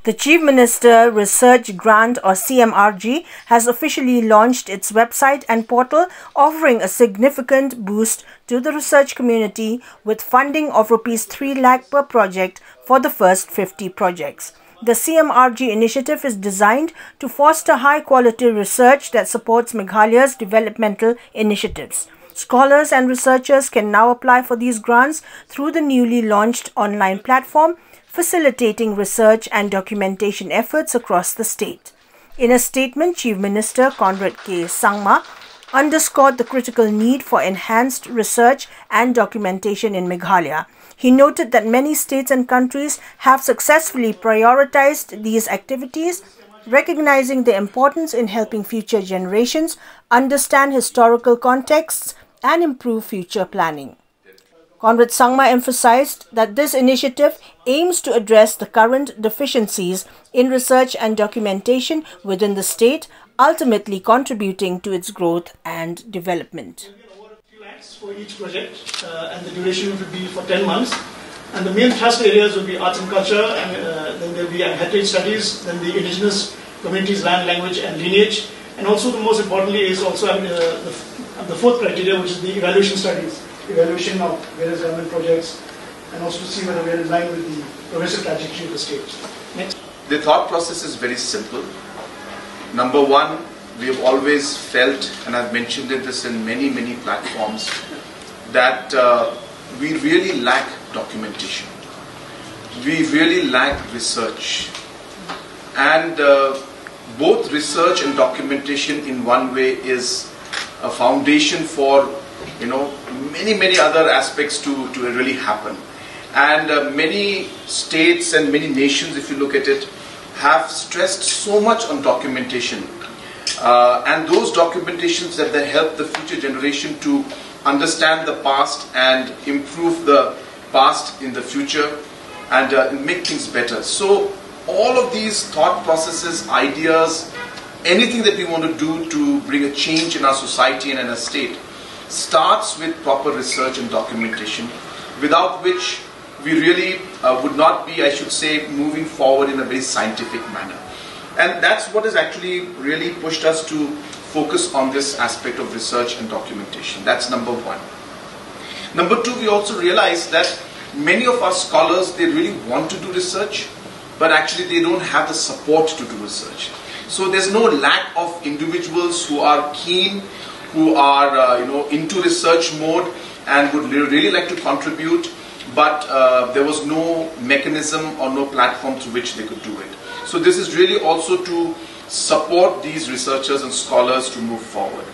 The Chief Minister Research Grant or CMRG has officially launched its website and portal, offering a significant boost to the research community with funding of Rs 3 lakh per project for the first 50 projects. The CMRG initiative is designed to foster high-quality research that supports Meghalaya's developmental initiatives. Scholars and researchers can now apply for these grants through the newly launched online platform, facilitating research and documentation efforts across the state. In a statement, Chief Minister Conrad K. Sangma underscored the critical need for enhanced research and documentation in Meghalaya. He noted that many states and countries have successfully prioritized these activities, recognizing the importance in helping future generations understand historical contexts and improve future planning. Conrad Sangma emphasized that this initiative aims to address the current deficiencies in research and documentation within the state, ultimately contributing to its growth and development. For each project, and the duration will be for 10 months. And the main thrust areas will be arts and culture, and then there will be heritage studies, then the indigenous communities' land, language and lineage. And also the most importantly is also the fourth criteria, which is the evaluation studies. Evaluation of various government projects, and also to see whether we are in line with the progressive trajectory of the state. Next. The thought process is very simple. Number one, we have always felt, and I've mentioned this in many platforms, that we really lack documentation. We really lack research. And both research and documentation in one way is a foundation for many other aspects to really happen. And many states and many nations, if you look at it, have stressed so much on documentation. And those documentations that they help the future generation to understand the past and improve the past in the future and make things better. So all of these thought processes, ideas, anything that we want to do to bring a change in our society and in our state starts with proper research and documentation, without which we really would not be, I should say, moving forward in a very scientific manner. And that's what has actually really pushed us to focus on this aspect of research and documentation. That's number one. Number two, we also realize that many of our scholars, they really want to do research, but actually they don't have the support to do research. So there's no lack of individuals who are keen, who are into research mode and would really like to contribute, but there was no mechanism or no platform through which they could do it. So this is really also to support these researchers and scholars to move forward.